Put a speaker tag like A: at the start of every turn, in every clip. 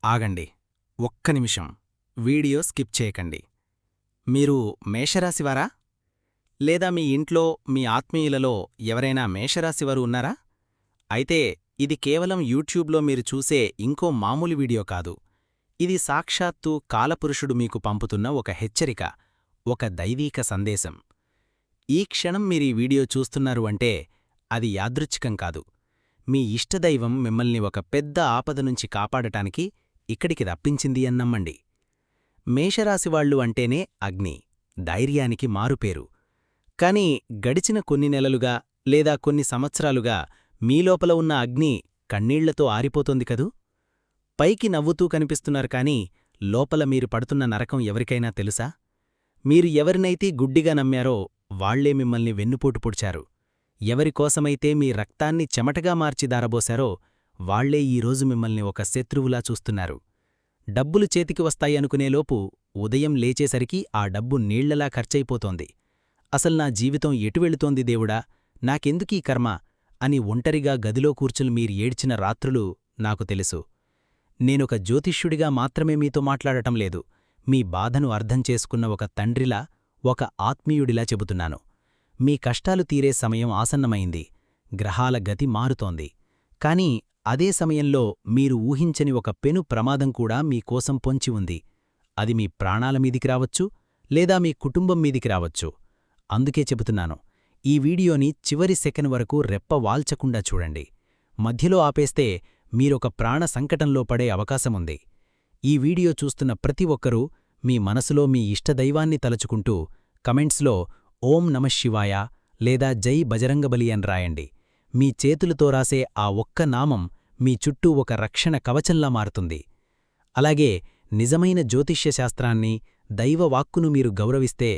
A: ఆగండి. ఒక్క నిమిషం. వీడియో స్కిప్ చేయకండి. మీరు మేషరాశివారా? లేదా మీ ఇంట్లో మీ ఆత్మీయులలో ఎవరైనా మేషరాశివారు ఉన్నారా? అయితే ఇది కేవలం యూట్యూబ్లో మీరు చూసే ఇంకో మామూలు వీడియో కాదు. ఇది సాక్షాత్తు కాలపురుషుడు మీకు పంపుతున్న ఒక హెచ్చరిక, ఒక దైవీక సందేశం. ఈ క్షణం మీరీ వీడియో చూస్తున్నారు అంటే అది యాదృచ్ఛికం కాదు. మీ ఇష్టదైవం మిమ్మల్ని ఒక పెద్ద ఆపద నుంచి కాపాడటానికి ఇక్కడికి రప్పించింది అన్నమ్మండి. మేషరాశివాళ్లు అంటేనే అగ్ని, ధైర్యానికి మారుపేరు. కాని గడిచిన కొన్ని నెలలుగా లేదా కొన్ని సంవత్సరాలుగా మీలోపల ఉన్న అగ్ని కన్నీళ్లతో ఆరిపోతోంది కదూ? పైకి నవ్వుతూ కనిపిస్తున్నారు కాని లోపల మీరు పడుతున్న నరకం ఎవరికైనా తెలుసా? మీరు ఎవరినైతే గుడ్డిగా నమ్మారో వాళ్లే మిమ్మల్ని వెన్నుపోటు పొడిచారు. ఎవరికోసమైతే మీ రక్తాన్ని చెమటగా మార్చి దారబోశారో వాళ్లే ఈరోజు మిమ్మల్ని ఒక శత్రువులా చూస్తున్నారు. డబ్బులు చేతికి వస్తాయనుకునేలోపు ఉదయం లేచేసరికి ఆ డబ్బు నీళ్లలా ఖర్చయిపోతోంది. అసల్నా జీవితం ఎటు వెళుతోంది దేవుడా, నాకెందుకీ కర్మ అని ఒంటరిగా గదిలో కూర్చుని మీరు ఏడ్చిన రాత్రులు నాకు తెలుసు. నేనొక జ్యోతిష్యుడిగా మాత్రమే మీతో మాట్లాడటం లేదు, మీ బాధను అర్థం చేసుకున్న ఒక తండ్రిలా, ఒక ఆత్మీయుడిలా చెబుతున్నాను. మీ కష్టాలు తీరే సమయం ఆసన్నమైంది. గ్రహాల గతి మారుతోంది. కాని అదే సమయంలో మీరు ఊహించని ఒక పెను ప్రమాదం కూడా మీకోసం పొంచి ఉంది. అది మీ ప్రాణాల మీదికి రావచ్చు, లేదా మీ కుటుంబం మీదికి రావచ్చు. అందుకే చెబుతున్నాను, ఈ వీడియోని చివరి సెకన్ వరకు రెప్ప వాల్చకుండా చూడండి. మధ్యలో ఆపేస్తే మీరొక ప్రాణ సంకటంలో పడే అవకాశముంది. ఈ వీడియో చూస్తున్న ప్రతి ఒక్కరూ మీ మనసులో మీ ఇష్టదైవాన్ని తలుచుకుంటూ కమెంట్స్లో ఓం నమఃశివాయ లేదా జై బజరంగబలి అని రాయండి. మీ చేతులతో రాసే ఆ ఒక్క నామం మీ చుట్టూ ఒక రక్షణ కవచంలా మారుతుంది. అలాగే నిజమైన జ్యోతిష్యశాస్త్రాన్ని, దైవవాక్కును మీరు గౌరవిస్తే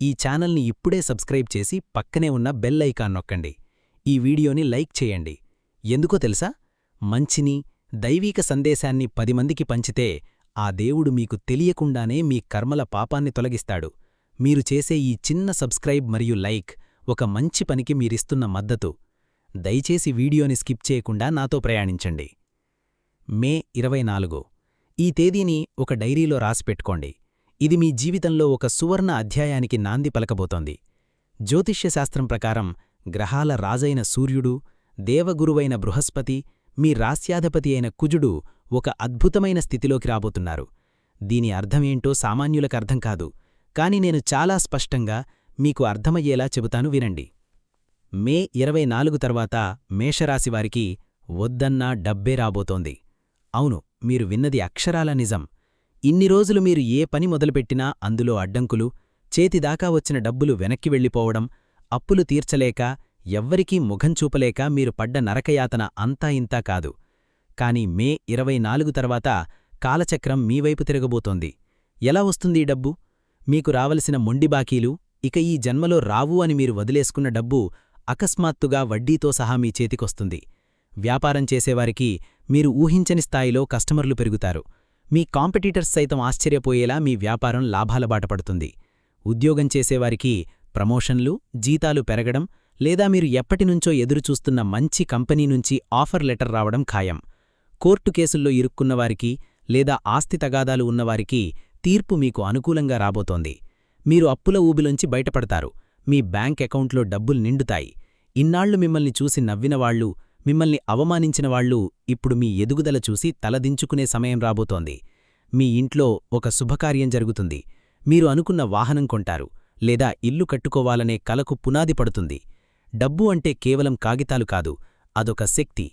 A: ఈ ఛానల్ని ఇప్పుడే సబ్స్క్రైబ్ చేసి పక్కనే ఉన్న బెల్ ఐకాన్ నొక్కండి. ఈ వీడియోని లైక్ చేయండి. ఎందుకో తెలుసా? మంచిని, దైవీక సందేశాన్ని 10 మందికి పంచితే ఆ దేవుడు మీకు తెలియకుండానే మీ కర్మల పాపాన్ని తొలగిస్తాడు. మీరు చేసే ఈ చిన్న సబ్స్క్రైబ్ మరియు లైక్ ఒక మంచి పనికి మీరిస్తున్న మద్దతు. దయచేసి వీడియోని స్కిప్ చేయకుండా నాతో ప్రయాణించండి. మే 24 ఈ తేదీని ఒక డైరీలో రాసిపెట్టుకోండి. ఇది మీ జీవితంలో ఒక సువర్ణ అధ్యాయానికి నాంది పలకబోతోంది. జ్యోతిష్యశాస్త్రం ప్రకారం గ్రహాల రాజైన సూర్యుడు, దేవగురువైన బృహస్పతి, మీ రాస్యాధిపతి అయిన కుజుడు ఒక అద్భుతమైన స్థితిలోకి రాబోతున్నారు. దీని అర్థమేంటో సామాన్యులకర్థం కాదు, కాని నేను చాలా స్పష్టంగా మీకు అర్థమయ్యేలా చెబుతాను, వినండి. మే 24 తర్వాత మేషరాశివారికి వద్దన్నా డబ్బే రాబోతోంది. అవును, మీరు విన్నది అక్షరాల నిజం. ఇన్ని రోజులు మీరు ఏ పని మొదలుపెట్టినా అందులో అడ్డంకులు, చేతిదాకా వచ్చిన డబ్బులు వెనక్కి వెళ్ళిపోవడం, అప్పులు తీర్చలేక, ఎవ్వరికీ ముఖం చూపలేక మీరు పడ్డ నరకయాతన అంతా ఇంతా కాదు. కాని మే 24 తర్వాత కాలచక్రం మీవైపు తిరగబోతోంది. ఎలా వస్తుందీ డబ్బు? మీకు రావలసిన మొండి బాకీలు, ఇక ఈ జన్మలో రావు అని మీరు వదిలేసుకున్న డబ్బు అకస్మాత్తుగా వడ్డీతో సహా మీ చేతికొస్తుంది. వ్యాపారం చేసేవారికి మీరు ఊహించని స్థాయిలో కస్టమర్లు పెరుగుతారు. మీ కాంపిటీటర్స్ సైతం ఆశ్చర్యపోయేలా మీ వ్యాపారం లాభాల బాటపడుతుంది. ఉద్యోగం చేసేవారికి ప్రమోషన్లు, జీతాలు పెరగడం, లేదా మీరు ఎప్పటినుంచో ఎదురుచూస్తున్న మంచి కంపెనీ నుంచి ఆఫర్ లెటర్ రావడం ఖాయం. కోర్టు కేసుల్లో ఇరుక్కున్నవారికి లేదా ఆస్తి తగాదాలు ఉన్నవారికి తీర్పు మీకు అనుకూలంగా రాబోతోంది. మీరు అప్పుల ఊబిలోంచి బయటపడతారు. మీ బ్యాంక్ అకౌంట్లో డబ్బులు నిండుతాయి. ఇన్నాళ్లు మిమ్మల్ని చూసి నవ్వినవాళ్లు, మిమ్మల్ని అవమానించినవాళ్లు ఇప్పుడు మీ ఎదుగుదల చూసి తలదించుకునే సమయం రాబోతోంది. మీ ఇంట్లో ఒక శుభకార్యం జరుగుతుంది. మీరు అనుకున్న వాహనం కొంటారు, లేదా ఇల్లు కట్టుకోవాలనే కలకు పునాది పడుతుంది. డబ్బు అంటే కేవలం కాగితాలు కాదు, అదొక శక్తి.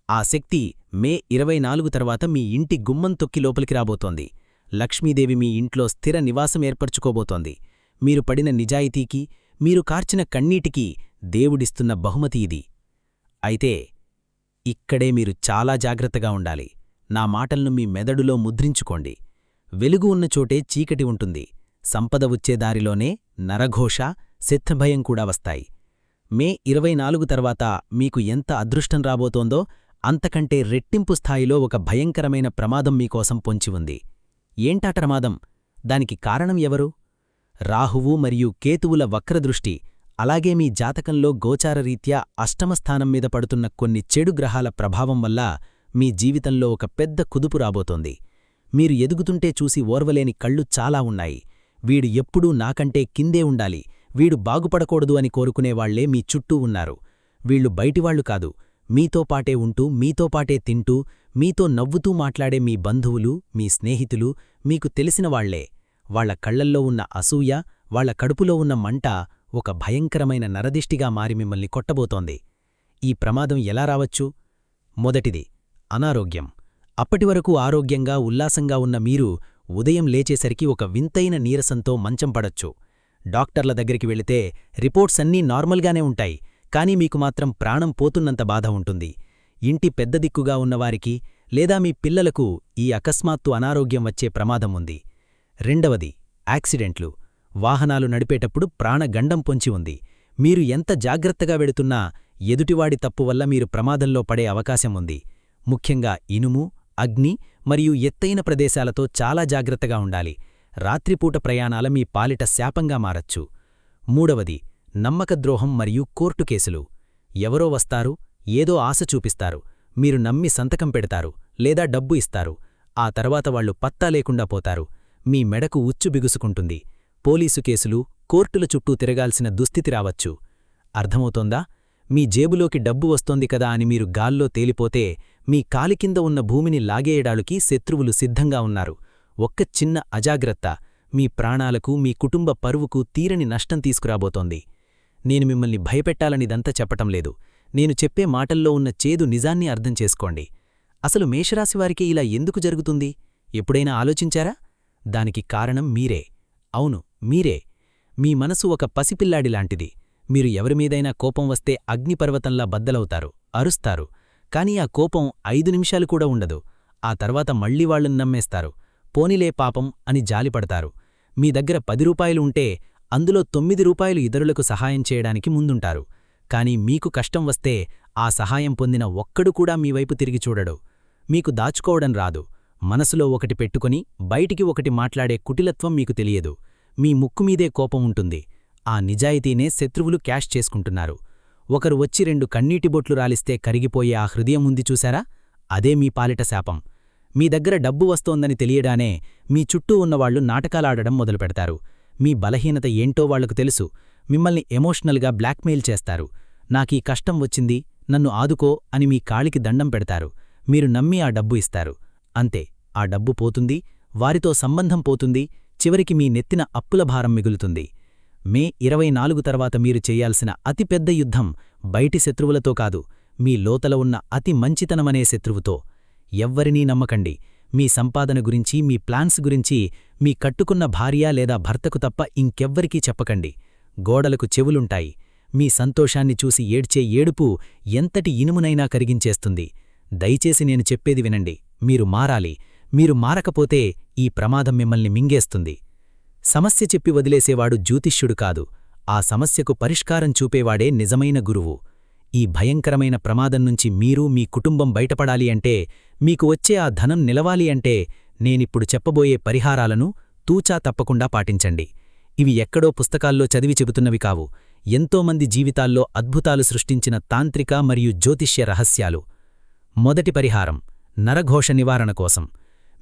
A: ఆ శక్తి మే 24 తర్వాత మీ ఇంటి గుమ్మం తొక్కి లోపలికి రాబోతోంది. లక్ష్మీదేవి మీ ఇంట్లో స్థిర నివాసం ఏర్పరచుకోబోతోంది. మీరు పడిన నిజాయితీకి, మీరు కార్చిన కన్నీటికి దేవుడిస్తున్న బహుమతి ఇది. అయితే ఇక్కడే మీరు చాలా జాగ్రత్తగా ఉండాలి. నా మాటలను మీ మెదడులో ముద్రించుకోండి. వెలుగు ఉన్న చోటే చీకటి ఉంటుంది. సంపద వచ్చేదారిలోనే నరఘోష, శత్రుభయం కూడా వస్తాయి. మే 24 తర్వాత మీకు ఎంత అదృష్టం రాబోతోందో అంతకంటే రెట్టింపు స్థాయిలో ఒక భయంకరమైన ప్రమాదం మీకోసం పొంచి ఉంది. ఏంటా ప్రమాదం? దానికి కారణం ఎవరు? రాహువు మరియు కేతువుల వక్రదృష్టి, అలాగే మీ జాతకంలో గోచారరీత్యా అష్టమస్థానం మీద పడుతున్న కొన్ని చెడు గ్రహాల ప్రభావం వల్ల మీ జీవితంలో ఒక పెద్ద కుదుపు రాబోతోంది. మీరు ఎదుగుతుంటే చూసి ఓర్వలేని కళ్ళు చాలా ఉన్నాయి. వీడు ఎప్పుడూ నాకంటే కిందే ఉండాలి, వీడు బాగుపడకూడదు అని కోరుకునేవాళ్లే మీ చుట్టూ ఉన్నారు. వీళ్లు బయటివాళ్లు కాదు, మీతో పాటే ఉంటూ, మీతో పాటే తింటూ, మీతో నవ్వుతూ మాట్లాడే మీ బంధువులు, మీ స్నేహితులు, మీకు తెలిసినవాళ్లే. వాళ్ల కళ్లల్లో ఉన్న అసూయ, వాళ్ల కడుపులో ఉన్న మంట ఒక భయంకరమైన నరదిష్టిగా మారి మిమ్మల్ని కొట్టబోతోంది. ఈ ప్రమాదం ఎలా రావచ్చు? మొదటిది, అనారోగ్యం. అప్పటివరకు ఆరోగ్యంగా, ఉల్లాసంగా ఉన్న మీరు ఉదయం లేచేసరికి ఒక వింతైన నీరసంతో మంచం పడొచ్చు. డాక్టర్ల దగ్గరికి వెళితే రిపోర్ట్స్ అన్నీ నార్మల్గానే ఉంటాయి, కానీ మీకు మాత్రం ప్రాణం పోతున్నంత బాధ ఉంటుంది. ఇంటి పెద్ద దిక్కుగా ఉన్నవారికి లేదా మీ పిల్లలకు ఈ అకస్మాత్తు అనారోగ్యం వచ్చే ప్రమాదం ఉంది. రెండవది, యాక్సిడెంట్లు. వాహనాలు నడిపేటప్పుడు ప్రాణగండం పొంచి ఉంది. మీరు ఎంత జాగ్రత్తగా వెడుతున్నా ఎదుటివాడి తప్పు వల్ల మీరు ప్రమాదంలో పడే అవకాశం ఉంది. ముఖ్యంగా ఇనుము, అగ్ని మరియు ఎత్తైన ప్రదేశాలతో చాలా జాగ్రత్తగా ఉండాలి. రాత్రిపూట ప్రయాణాల మీ పాలిట శాపంగా మారచ్చు. మూడవది, నమ్మకద్రోహం మరియు కోర్టు కేసులు. ఎవరో వస్తారు, ఏదో ఆశ చూపిస్తారు, మీరు నమ్మి సంతకం పెడతారు లేదా డబ్బు ఇస్తారు. ఆ తర్వాత వాళ్లు పత్తా లేకుండా పోతారు. మీ మెడకు ఉచ్చు బిగుసుకుంటుంది. పోలీసు కేసులు, కోర్టుల చుట్టూ తిరగాల్సిన దుస్థితి రావచ్చు. అర్థమవుతోందా? మీ జేబులోకి డబ్బు వస్తోంది కదా అని మీరు గాల్లో తేలిపోతే మీ కాలికింద ఉన్న భూమిని లాగేయడాలుకి శత్రువులు సిద్ధంగా ఉన్నారు. ఒక్క చిన్న అజాగ్రత్త మీ ప్రాణాలకు, మీ కుటుంబ పరువుకు తీరని నష్టం తీసుకురాబోతోంది. నేను మిమ్మల్ని భయపెట్టాలనిదంతా చెప్పటం లేదు. నేను చెప్పే మాటల్లో ఉన్న చేదు నిజాన్ని అర్థం చేసుకోండి. అసలు మేషరాశివారికి ఇలా ఎందుకు జరుగుతుంది? ఎప్పుడైనా ఆలోచించారా? దానికి కారణం మీరే. అవును, మీరే. మీ మనసు ఒక పసిపిల్లాడిలాంటిది. మీరు ఎవరిమీదైనా కోపం వస్తే అగ్నిపర్వతంలా బద్దలవుతారు, అరుస్తారు. కాని ఆ కోపం 5 నిమిషాలు కూడా ఉండదు. ఆ తర్వాత మళ్లీ వాళ్ళని నమ్మేస్తారు. పోనిలే పాపం అని జాలిపడతారు. మీ దగ్గర 10 రూపాయలు ఉంటే అందులో 9 రూపాయలు ఇతరులకు సహాయం చేయడానికి ముందుంటారు. కాని మీకు కష్టం వస్తే ఆ సహాయం పొందిన ఒక్కడు కూడా మీవైపు తిరిగి చూడడు. మీకు దాచుకోవడం రాదు. మనసులో ఒకటి పెట్టుకుని బయటికి ఒకటి మాట్లాడే కుటిలత్వం మీకు తెలియదు. మీ ముక్కుమీదే కోపం ఉంటుంది. ఆ నిజాయితీనే శత్రువులు క్యాష్ చేసుకుంటున్నారు. ఒకరు వచ్చి 2 కన్నీటిబొట్లు రాలిస్తే కరిగిపోయే ఆ హృదయం ఉంది చూశారా? అదే మీ పాలిట శాపం. మీ దగ్గర డబ్బు వస్తోందని తెలియడానే మీ చుట్టూ ఉన్నవాళ్లు నాటకాలాడడం మొదలుపెడతారు. మీ బలహీనత ఏంటో వాళ్లకు తెలుసు. మిమ్మల్ని ఎమోషనల్గా బ్లాక్మెయిల్ చేస్తారు. నాకీ కష్టం వచ్చింది, నన్ను ఆదుకో అని మీ కాలికి దండం పెడతారు. మీరు నమ్మి ఆ డబ్బు ఇస్తారు. అంతే, ఆ డబ్బు పోతుంది, వారితో సంబంధం పోతుంది, చివరికి మీ నెత్తిన అప్పుల భారం మిగులుతుంది. మే 24 తర్వాత మీరు చెయ్యాల్సిన అతిపెద్ద యుద్ధం బయటి శత్రువులతో కాదు, మీ లోతల ఉన్న అతి మంచితనమనే శత్రువుతో. ఎవ్వరినీ నమ్మకండి. మీ సంపాదన గురించి, మీ ప్లాన్స్ గురించి మీ కట్టుకున్న భార్య లేదా భర్తకు తప్ప ఇంకెవ్వరికీ చెప్పకండి. గోడలకు చెవులుంటాయి. మీ సంతోషాన్ని చూసి ఏడ్చే ఏడుపు ఎంతటి ఇనుమునైనా కరిగించేస్తుంది. దయచేసి నేను చెప్పేది వినండి. మీరు మారాలి. మీరు మారకపోతే ఈ ప్రమాదం మిమ్మల్ని మింగేస్తుంది. సమస్య చెప్పి వదిలేసేవాడు జ్యోతిష్యుడు కాదు, ఆ సమస్యకు పరిష్కారం చూపేవాడే నిజమైన గురువు. ఈ భయంకరమైన ప్రమాదం నుంచి మీరు, మీ కుటుంబం బయటపడాలి అంటే, మీకు వచ్చే ఆ ధనం నిలవాలి అంటే, నేనిప్పుడు చెప్పబోయే పరిహారాలను తూచా తప్పకుండా పాటించండి. ఇవి ఎక్కడో పుస్తకాల్లో చదివి చెబుతున్నవి కావు. ఎంతోమంది జీవితాల్లో అద్భుతాలు సృష్టించిన తాంత్రిక మరియు జ్యోతిష్య రహస్యాలు. మొదటి పరిహారం, నరఘోష నివారణ కోసం.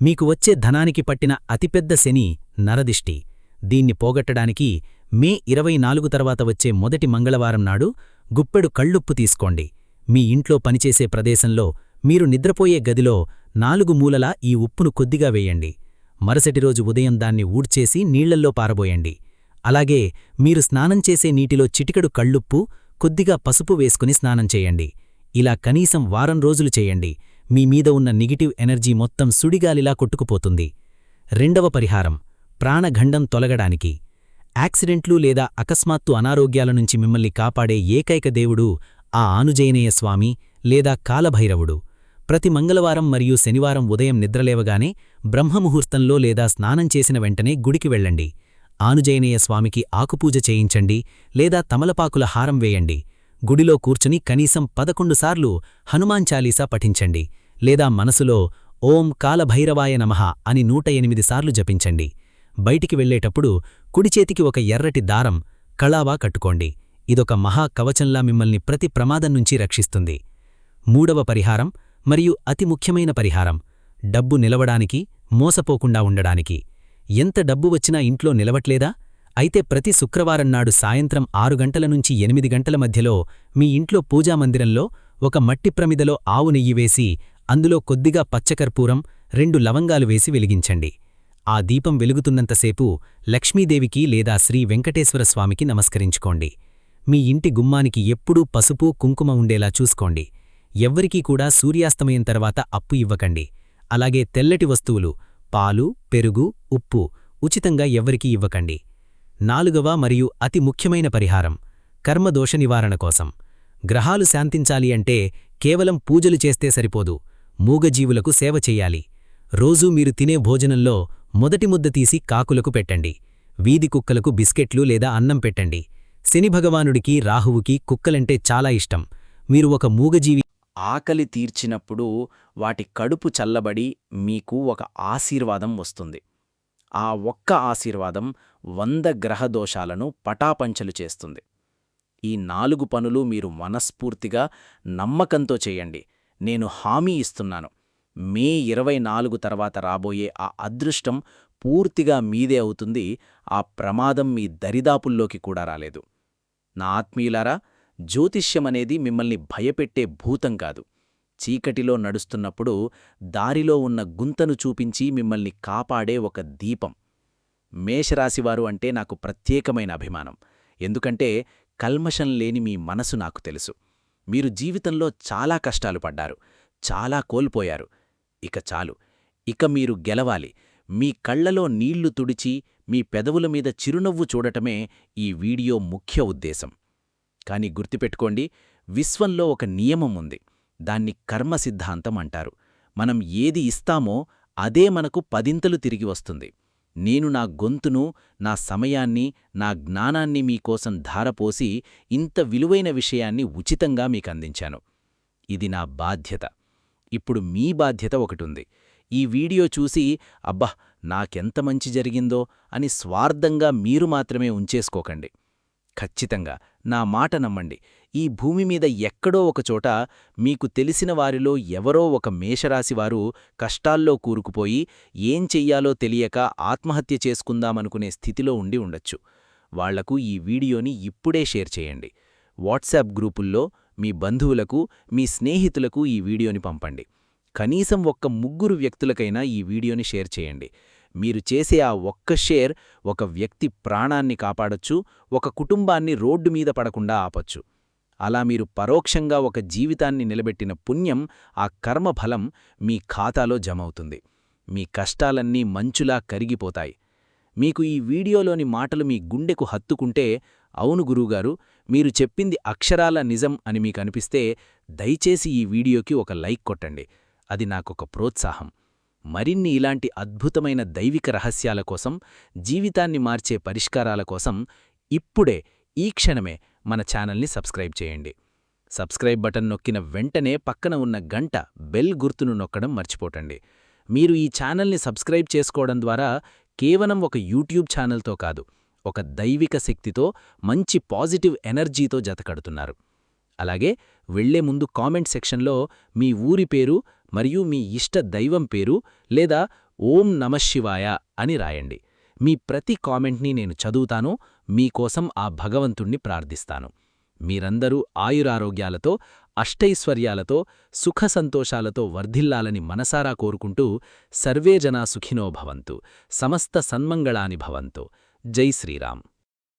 A: మీకు వచ్చే ధనానికి పట్టిన అతిపెద్ద శని నరదిష్టి. దీన్ని పోగొట్టడానికి మే 24 తర్వాత వచ్చే మొదటి మంగళవారం నాడు గుప్పెడు కళ్ళుప్పు తీసుకోండి. మీ ఇంట్లో పనిచేసే ప్రదేశంలో, మీరు నిద్రపోయే గదిలో 4 మూలలా ఈ ఉప్పును కొద్దిగా వేయండి. మరుసటి రోజు ఉదయం దాన్ని ఊడ్చేసి నీళ్లల్లో పారబోయండి. అలాగే మీరు స్నానం చేసే నీటిలో చిటికెడు కళ్ళుప్పు, కొద్దిగా పసుపు వేసుకుని స్నానం చేయండి. ఇలా కనీసం వారం రోజులు చేయండి. మీ మీద ఉన్న నెగిటివ్ ఎనర్జీ మొత్తం సుడిగాలిలా కొట్టుకుపోతుంది. రెండవ పరిహారం, ప్రాణగండం తొలగడానికి. యాక్సిడెంట్లు లేదా అకస్మాత్తు అనారోగ్యాల నుంచి మిమ్మల్ని కాపాడే ఏకైక దేవుడు ఆ ఆనుజేయనేయ స్వామి లేదా కాలభైరవుడు. ప్రతి మంగళవారం మరియు శనివారం ఉదయం నిద్రలేవగానే బ్రహ్మముహూర్తంలో లేదా స్నానం చేసిన వెంటనే గుడికి వెళ్ళండి. ఆనుజేయనేయ స్వామికి ఆకుపూజ చేయించండి లేదా తమలపాకుల హారం వేయండి. గుడిలో కూర్చుని కనీసం 11 సార్లు హనుమాన్ చాలీసా పఠించండి లేదా మనసులో ఓం కాలభైరవాయ నమః అని 108 సార్లు జపించండి. బయటికి వెళ్లేటప్పుడు కుడిచేతికి ఒక ఎర్రటి దారం, కళావా కట్టుకోండి. ఇదొక మహా కవచంలా మిమ్మల్ని ప్రతి ప్రమాదం నుంచి రక్షిస్తుంది. మూడవ పరిహారం మరియు అతి ముఖ్యమైన పరిహారం, డబ్బు నిలవడానికి,
B: మోసపోకుండా ఉండడానికి. ఎంత డబ్బు వచ్చినా ఇంట్లో నిలవట్లేదా? అయితే ప్రతి శుక్రవారం నాడు సాయంత్రం 6 గంటల నుంచి 8 గంటల మధ్యలో మీ ఇంట్లో పూజామందిరంలో ఒక మట్టి ప్రమిదలో ఆవు నెయ్యి వేసి అందులో కొద్దిగా పచ్చకర్పూరం 2 లవంగాలు వేసి వెలిగించండి. ఆ దీపం వెలుగుతున్నంతసేపు లక్ష్మీదేవికి లేదా శ్రీ వెంకటేశ్వర స్వామికి నమస్కరించుకోండి. మీ ఇంటి గుమ్మానికి ఎప్పుడూ పసుపు కుంకుమ ఉండేలా చూసుకోండి. ఎవ్వరికీ కూడా సూర్యాస్తమయం తర్వాత అప్పు ఇవ్వకండి. అలాగే తెల్లటి వస్తువులు పాలు, పెరుగు, ఉప్పు ఉచితంగా ఎవ్వరికీ ఇవ్వకండి. 4వ మరియు అతి ముఖ్యమైన పరిహారం కర్మదోష నివారణ కోసం. గ్రహాలు శాంతించాలి అంటే కేవలం పూజలు చేస్తే సరిపోదు, మూగజీవులకు సేవ చెయ్యాలి. రోజూ మీరు తినే భోజనంలో మొదటి ముద్ద తీసి కాకులకు పెట్టండి. వీధి కుక్కలకు బిస్కెట్లు లేదా అన్నం పెట్టండి. శని భగవానుడికి రాహువుకి కుక్కలంటే చాలా ఇష్టం. మీరు ఒక మూగజీవి
A: ఆకలి తీర్చినప్పుడు వాటి కడుపు చల్లబడి మీకు ఒక ఆశీర్వాదం వస్తుంది. ఆ ఒక్క ఆశీర్వాదం 100 గ్రహదోషాలను పటాపంచలు చేస్తుంది. ఈ 4 పనులు మీరు మనస్ఫూర్తిగా నమ్మకంతో చేయండి. నేను హామీ ఇస్తున్నాను, మే 24 తర్వాత రాబోయే ఆ అదృష్టం పూర్తిగా మీదే అవుతుంది. ఆ ప్రమాదం మీ దరిదాపుల్లోకి కూడా రాలేదు. నా ఆత్మీయులారా, జ్యోతిష్యమనేది మిమ్మల్ని భయపెట్టే భూతం కాదు. చీకటిలో నడుస్తున్నప్పుడు దారిలో ఉన్న గుంతను చూపించి మిమ్మల్ని కాపాడే ఒక దీపం. మేషరాశివారు అంటే నాకు ప్రత్యేకమైన అభిమానం. ఎందుకంటే కల్మషం లేని మీ మనసు నాకు తెలుసు. మీరు జీవితంలో చాలా కష్టాలు పడ్డారు, చాలా కోల్పోయారు. ఇక చాలు, ఇక మీరు గెలవాలి. మీ కళ్లలో నీళ్లు తుడిచి మీ పెదవుల మీద చిరునవ్వు చూడటమే ఈ వీడియో ముఖ్య ఉద్దేశం. కాని గుర్తుపెట్టుకోండి, విశ్వంలో ఒక నియమం ఉంది. దాన్ని కర్మ సిద్ధాంతం అంటారు. మనం ఏది ఇస్తామో అదే మనకు పదింతలు తిరిగి వస్తుంది. నేను నా గొంతును, నా సమయాన్ని, నా జ్ఞానాన్ని మీకోసం ధారపోసి ఇంత విలువైన విషయాన్ని ఉచితంగా మీకందించాను. ఇది నా బాధ్యత. ఇప్పుడు మీ బాధ్యత ఒకటుంది. ఈ వీడియో చూసి అబ్బా నాకెంత మంచి జరిగిందో అని స్వార్థంగా మీరు మాత్రమే ఉంచేసుకోకండి. ఖచ్చితంగా నా మాట నమ్మండి, ఈ భూమి మీద ఎక్కడో ఒకచోట మీకు తెలిసిన వారిలో ఎవరో ఒక మేషరాశివారు కష్టాల్లో కూరుకుపోయి ఏం చెయ్యాలో తెలియక ఆత్మహత్య చేసుకుందామనుకునే స్థితిలో ఉండి ఉండొచ్చు. వాళ్లకు ఈ వీడియోని ఇప్పుడే షేర్ చేయండి. వాట్సాప్ గ్రూపుల్లో మీ బంధువులకు, మీ స్నేహితులకు ఈ వీడియోని పంపండి. కనీసం ఒక్క 3 వ్యక్తులకైనా ఈ వీడియోని షేర్ చేయండి. మీరు చేసే ఆ ఒక్క షేర్ ఒక వ్యక్తి ప్రాణాన్ని కాపాడొచ్చు, ఒక కుటుంబాన్ని రోడ్డు మీద పడకుండా ఆపొచ్చు. అలా మీరు పరోక్షంగా ఒక జీవితాన్ని నిలబెట్టిన పుణ్యం, ఆ కర్మఫలం మీ ఖాతాలో జమవుతుంది. మీ కష్టాలన్నీ మంచులా కరిగిపోతాయి. మీకు ఈ వీడియోలోని మాటలు మీ గుండెకు హత్తుకుంటే, అవును గురువుగారు, మీరు చెప్పింది అక్షరాల నిజం అని మీకనిపిస్తే దయచేసి ఈ వీడియోకి ఒక లైక్ కొట్టండి. అది నాకొక ప్రోత్సాహం. మరిన్ని ఇలాంటి అద్భుతమైన దైవిక రహస్యాల కోసం, జీవితాన్ని మార్చే పరిష్కారాల కోసం ఇప్పుడే, ఈ క్షణమే మన ఛానల్ని సబ్స్క్రైబ్ చేయండి. సబ్స్క్రైబ్ బటన్ నొక్కిన వెంటనే పక్కన ఉన్న గంట బెల్ గుర్తును నొక్కడం మర్చిపోకండి. మీరు ఈ ఛానల్ని సబ్స్క్రైబ్ చేసుకోవడం ద్వారా కేవలం ఒక యూట్యూబ్ ఛానల్తో కాదు, ఒక దైవిక శక్తితో, మంచి పాజిటివ్ ఎనర్జీతో జతకడుతున్నారు. అలాగే వెళ్లే ముందు కామెంట్ సెక్షన్లో మీ ఊరి పేరు మరియు మీ ఇష్ట దైవం పేరు లేదా ఓం నమఃశివాయ అని రాయండి. మీ ప్రతి కామెంట్ని నేను చదువుతాను, మీకోసం ఆ భగవంతుణ్ణి ప్రార్థిస్తాను. మీరందరూ ఆయురారోగ్యాలతో, అష్టైశ్వర్యాలతో, సుఖ సంతోషాలతో వర్ధిల్లాలని మనసారా కోరుకుంటూ సర్వే జనా సుఖినో భవంతు, సమస్త సన్మంగళాని భవంతు. జై శ్రీరామ్.